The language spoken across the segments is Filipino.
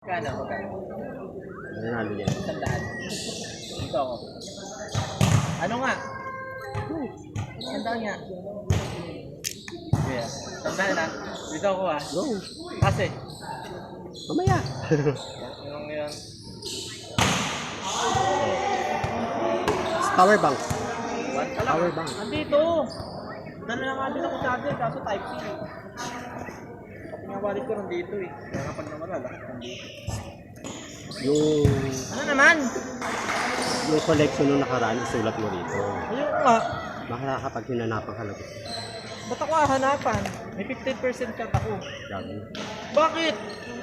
Magkano? Nanalo niya. 100. Ito ako. Ano nga? 100 nga. Yeah. 100 na. Dito ako ah. Go. Kasi. Mamaya. Yung yun. Power bank. One ka lang. Power bank. Andito. Dala na nga din ako dati. Kaso type C. Pinabalik ko nandito eh. Kaya kapag nawala, lahat nandito. Yung Ano naman? collection nung nakaraan, isulat mo rito. Ayun nga. Baka kapag hinanapan ka lang. Ba't ako hahanapan? May 15% cut ako. Grabe. Bakit?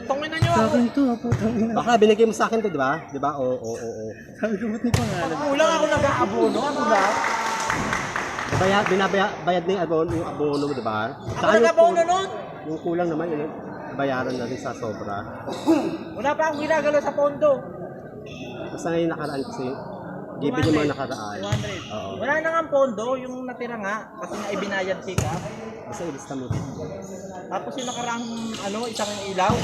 Tungin na nyo Sa ako. akin to, putang ina. Baka binigay mo sa akin to, di ba? Di ba? Oo. Sabi ko, ba't may pangalan? Pag kulang ako nag-aabono, ano lang? Bayad na yung abono mo, di ba? Ako Saka nag-aabono nun? yung kulang naman, yun, bayaran na rin sa sobra. Wala pa akong ginagalo sa pondo. Basta ngayon nakaraan kasi, given yung mga nakaraan. 200. Oo. Wala na nga ang pondo, yung natira nga, kasi nga ibinayad pick up. Basta ilista mo rin. Tapos yung nakaraang isang ilaw.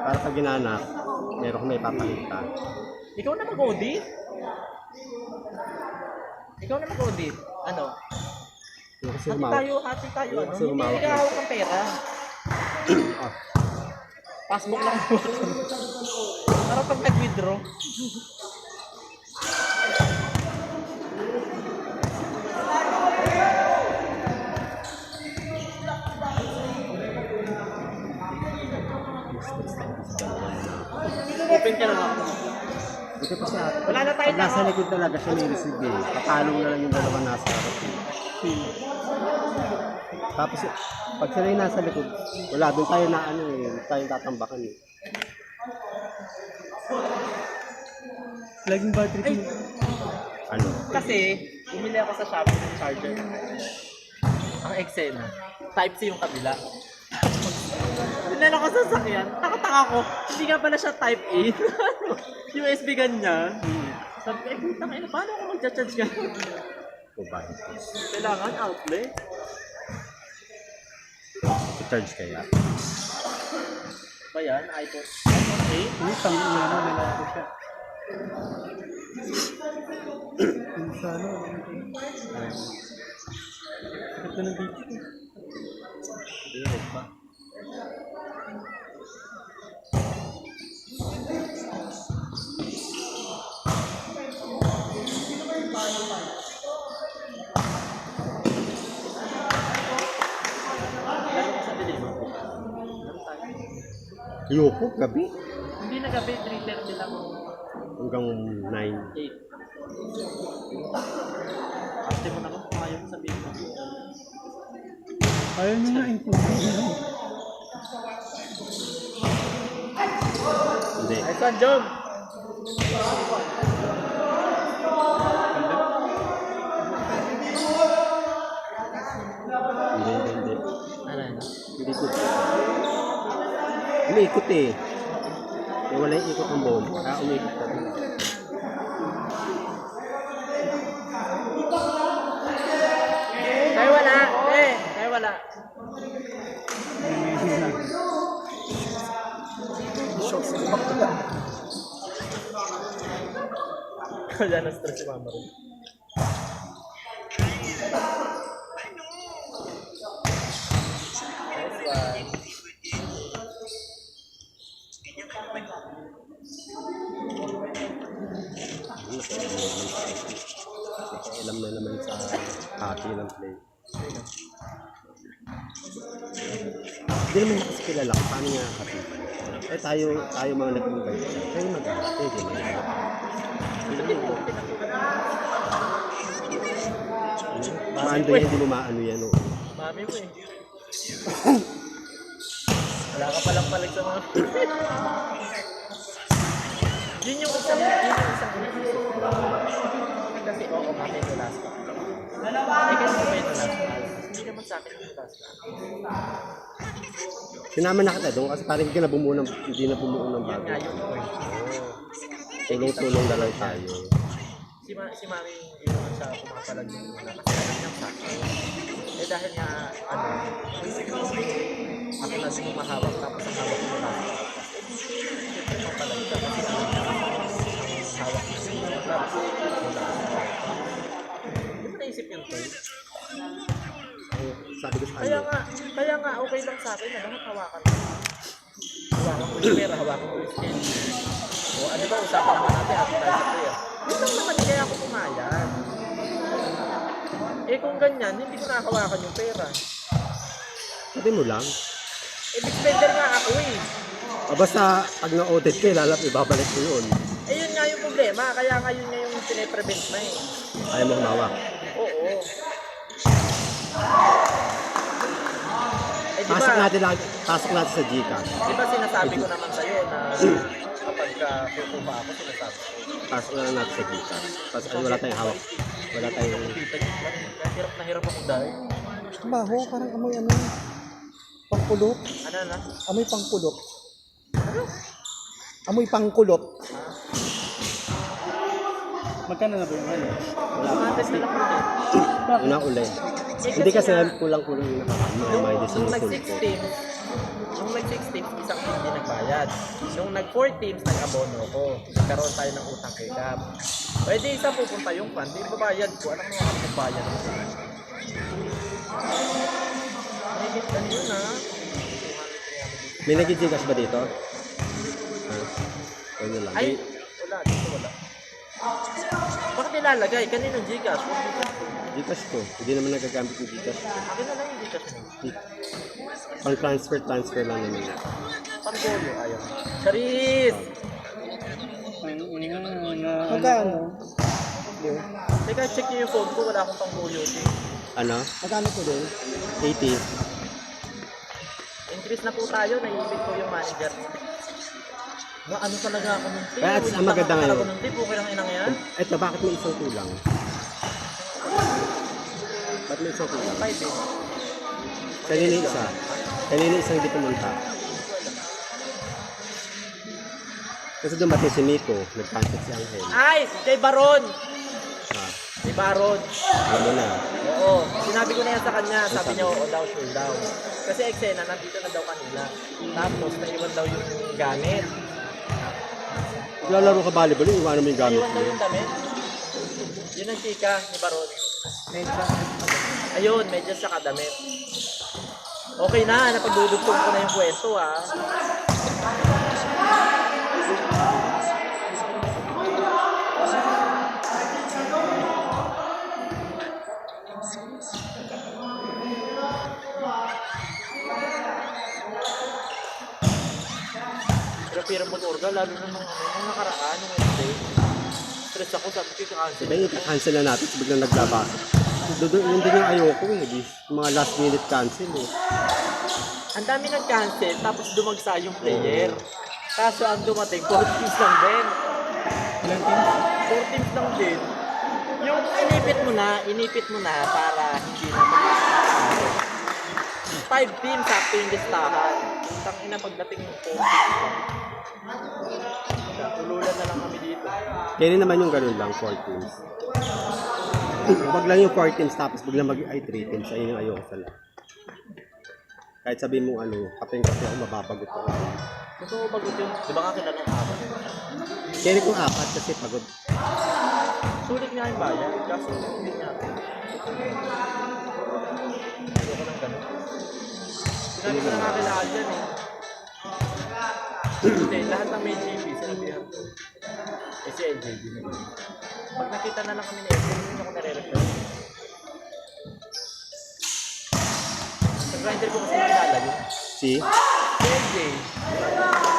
Para pag ginanap, meron kang may papalitan. Ikaw na mag-audit? Ikaw na mag-audit? Ano? Yung kasi Hati tayo. Ano? Kasi Hindi humawak ka hawak ng pera. Ah, Passbook lang po. Para pag nag-withdraw. Open ka naman. ito pa siya. Wala na tayo Pag nasa likod talaga siya may receive eh. Papalong na lang yung dalawa nasa harap. Tapos, pag sila yung nasa likod, wala doon tayo na tayong tatambakan eh. Laging battery ko. Ano? Kasi, bumili ako sa Shopee ng charger. Ang Xena. Type C yung kabila. Tinanong ko sa sakyan. Nakataka ko. Hindi nga pala siya Type A. USB ganyan. Sabi ko, putang ina, paano ako mag-charge ka? Kubahit ko. Kailangan outlet. I-charge kaya. Ba yan? iPhone 8? Uy, tangin na naman, lalaki siya. Yung sa ano, ito ng video ko. Hindi pa. Lalo ko sa dilim. Ayoko, gabi. Hindi na gabi, 3:30 lang. Hanggang 9. 8. Ate mo na kung ayaw mo sabihin mo. Ayaw nyo nga, imposible. Hindi. Nice one, Jom! Hindi. Ano yun? Hindi ko. Umiikot eh. Eh, wala yung ikot ng bomb. Umiikot ka rin. Kaya wala! Kaya wala. Kaya na-stress si mama rin. Nice one. Alam na naman sa hati ng play. Hindi naman niya kasi kilala kung paano niya hati. Eh tayo mga nag-invite siya. Tayo mag-hati, di ba? Maando yan, hindi mo maano yan. Oo. Mami mo eh. Wala ka palang palag sa mga... Yun yung isang inisip ko. Kasi oo, mami ito last pa. Eh kasi ba ito last pa? Hindi naman sa akin ito last pa. Sinama na kita doon kasi parang hindi na bumuo ng bago. Nga yung point. Tulong-tulong na lang tayo. Si mami yung siya pumapalag yung una kasi alam niya sa akin. Eh dahil nga, ano, ako na din mahawak tapos ang hawak mo lang. Siyempre papalag ka kasi ang hawak mo. Tapos, wala. Hindi mo naisip yung toy? Eh, sabi ko sa Kaya kanya, nga okay lang sa akin na lahat hawakan mo. Hawakan ko yung pera, hawakan ko yung skin. O ano ba, usapan mo natin, happy tayo sa prayer. Yun lang naman, kaya ako pumayag. Eh kung ganyan, hindi ko nakahawakan yung pera. sabi mo lang. Eh big spender nga ako eh. O basta, pag na-audit ka, ibabalik mo yun. Eh yun nga yung problema, kaya nga yun nga yung piniprevent na eh. Ayaw mo humawak. Oo. Eh di Pasok ba, natin, pasok natin sa Gcash. di ba sinasabi ko naman sa'yo na kapag kukuha ako, sinasabi ko. Pasok na lang natin sa Gcash. Tapos ano, wala tayong hawak. Wala tayong... Kita niyo lang, kaya hirap na hirap ako dahil. Baho, parang amoy ano. Pangkulot. Ano na? Amoy pangkulot. Amoy pangkulot. Magkano na ba yung ano? Wala pa Antes kasi. na lang ulit. Una uli. Hindi kasi kulang-kulang yung nakakama. May Nung sinusul nag-6 ko. teams, isang team din nagbayad. Nung nag-4 teams, nag-abono ko. Nagkaroon tayo ng utang kay Cam. Pwede isa pupunta yung fund, di babayad ko. Alam mo nga kung bayad ko. May hit ka yun ha. May nag-Gcash ba dito? Ano lang. Ay, wala. Dito wala. Bakit nilalagay? Kaninong Gcash? Huwag Gcash. Gcash ko. Hindi naman nagagamit yung Gcash. Akin na lang yung Gcash mo. Pang transfer lang naman. Panggoyo, ayaw. Charis! Magkano? Teka, check niyo yung phone ko. Wala akong panggoyo. Ano? Magkano ko din? 80. Increase na po tayo. Naiipit ko yung manager. Ano talaga ako ng tip? Kaya ang maganda ngayon. Ako ng tip. Okay lang inang yan. Eto, bakit may isang kulang? Bakit may isang kulang? 5 eh. Kanina isa. Kanina isang hindi pumunta. Kasi dumating si Nico. Nag-contact si Angel. Ay! Kay Baron! Ah, Kay Baron. alam mo na. Oo. Sinabi ko na yan sa kanya. Sabi niya, oo daw, sure daw. Kasi eksena, nandito na daw kanila. Tapos, naiwan daw yung gamit. Lalaro ka volleyball, iwanan mo yung gamit Naiwan daw mo. yung damit. Yun ang chika ni Baron. Ayun, medyas sa kadamit. Okay na, napagdudugtong ko na yung kwento ha. Pero mag-orga, lalo na nung nakaraan, nung Wednesday. Stress ako, sabi ko cancel. Diba yung cancel na natin, biglang naglaba. Yun din yung ayoko eh. Yung mga last minute cancel eh. Ang dami nag-cancel, tapos dumagsa yung player. Kaso ang dumating, 4 teams lang din. Ilang teams? 4 teams lang din. Yung inipit mo na para hindi na 5 teams sakto yung listahan. Tang ina pagdating ng 4 teams. Tululan na lang kami dito. Kaya naman yung ganun lang, 4 teams. Wag lang yung 4 teams tapos biglang mag-3 teams. Ayun yung ayoko sa lahat. Kahit sabihin mo ano, kapeng-kape ako, mababagot ako. Totoo bagot yun. Di ba nga kilala ng apat? Kaya kong 4 kasi pagod. Sulit nga yung bayan. Kaso hindi nga. Ayoko ng ganun. Sinabi ko na nga kailangan dyan eh. Hindi, lahat ng may GP, sinabihan ko. Eh si LJD na yun. Pag nakita na lang kami ni LJD, hindi ako nare-refer. Sa grinder ko kasi nakilala yun. Si? Si LJ.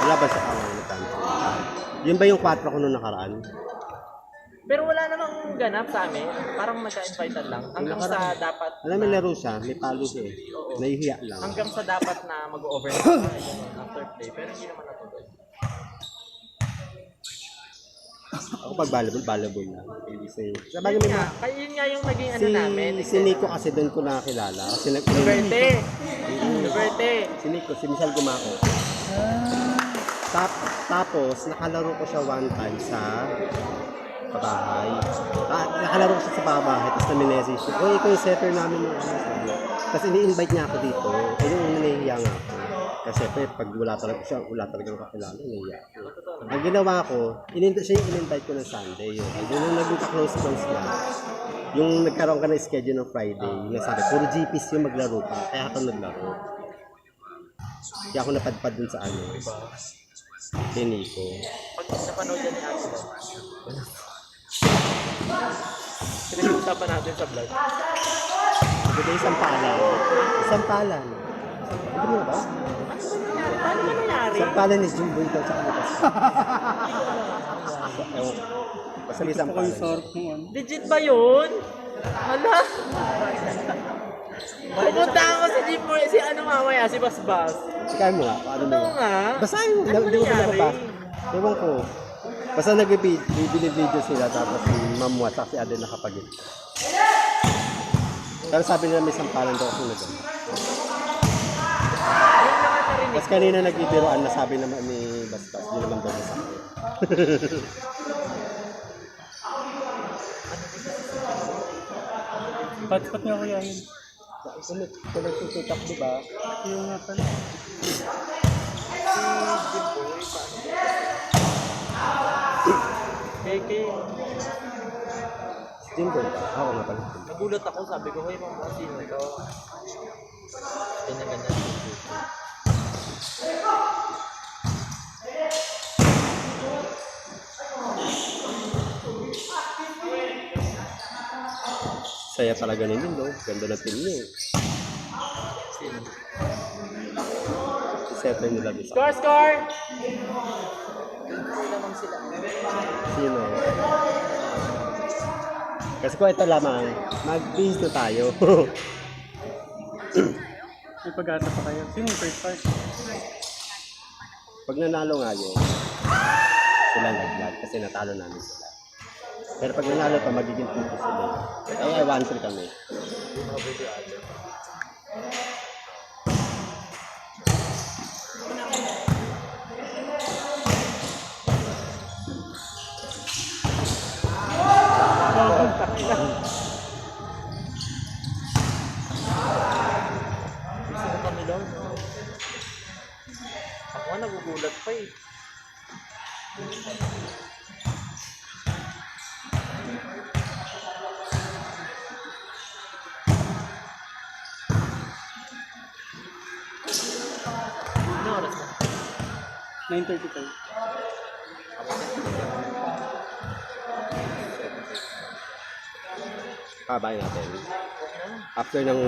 Wala ba sa cancel? Yun ba yung 4 ko nung nakaraan? Pero wala namang ganap sa amin. Parang magka-invited lang. Hanggang sa dapat Alam mo, laro siya, may palo siya eh. Nahihiya lang. hanggang sa dapat na mag-overnight tayo after play. Pero hindi naman natuloy. Ako pag volleyball lang. Hindi sa'yo. Sabagay Yun may nga, mga... kaya yun nga yung naging ano namin. Si Nico kasi doon ko nakakilala. Kasi Luberte. Luberte. Si Nico, si Michelle Gumako. Tapos, nakalaro ko siya one time sa bahay. Nakalaro ko siya sa bahay. Tapos na-message siya. Uy, ikaw yung setter namin ng ano. Tapos ini-invite niya ako dito. Eh, yung nahihiya nga ako. Kasi syempre, pag wala talaga siya, wala talaga kakilala, nahihiya ako. Ang ginawa ko, siya yung in-invite ko ng Sunday. Yun. And then, nung naging ka-close friends na, yung nagkaroon ka ng schedule ng Friday, yung nasabi, puro GPs yung maglaro ka. Kaya ako naglaro. Kaya ako napadpad dun sa ano. Kay Nico. Pag napanood yan ni Ate, pinag-usapan natin sa vlog. Ito isang palan. Isang palan. Ito mo ba? Paano ba nangyari? Isang palan ni Jumbo ito sa kanilas. Ewan ko. Basta may isang Ito ko yung palan. sork mo ano. Legit ba yun? Hala? Pupunta ako si Jim Moore, si ano mamaya, si Basbas. Sikain mo nga. Paano mo Oo nga? nga. Basahin mo. Ano Hindi ko nangyari? pa. Ewan ko. Basta nag-bibili video sila tapos si Ma'am Wat at si Aden nakapagin. Pero sabi nila may sampalan daw ako na doon. Ayun naman narinig. Tapos kanina nagbibiroan na sabi naman ni Basbas, hindi naman daw sa akin. Hotspot nga kuya yun. Kung nagtututak, di ba? Yung nga pala. Keke, Jimbo ba? Oo nga pala. nagulat ako, sabi ko, hey, mga sino to? Ganyan-ganyan. Saya talaga ni Lindo. Ganda ng team niya eh. Sino? Isettle nila bisa. Score, score! Hindi naman sila. Sino? Kasi kung ito lamang, mag-base na tayo. May pag-asa pa kayo. Sino yung first part? Pag nanalo nga yun, sila nag-vlog kasi natalo namin sila. Pero pag nanalo pa, magiging puto sila. Kaya 1-3 kami. Sino kami daw? Ako nga nagugulat pa eh. Ano oras na? 9:35. Kabayan natin. After ng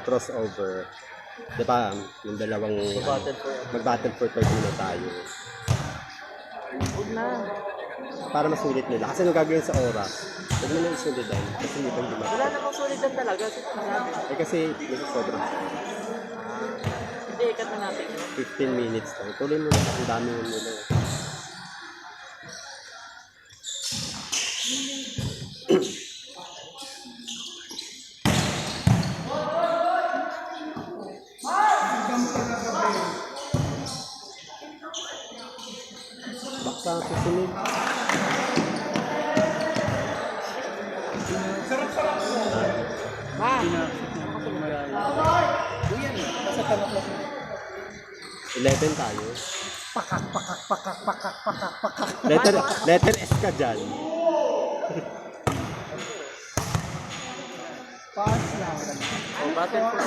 crossover, di ba, yung dalawang Battle for mag-battle for 30 na tayo. Huwag na. Para masulit nila. Kasi nung gagawin sa oras, huwag mo na isulitan. Kasi hindi bang Wala diba? namang sulitan talaga. Sino natin? Eh kasi, kasi sobrang Hindi, ikat na natin yun. 15 minutes lang. Tuloy mo na. Ang dami mo nila. Baksa ang susunod. Pinaksit niya. Malayo. 11 tayo. Letter S ka dyan. Oh, battle for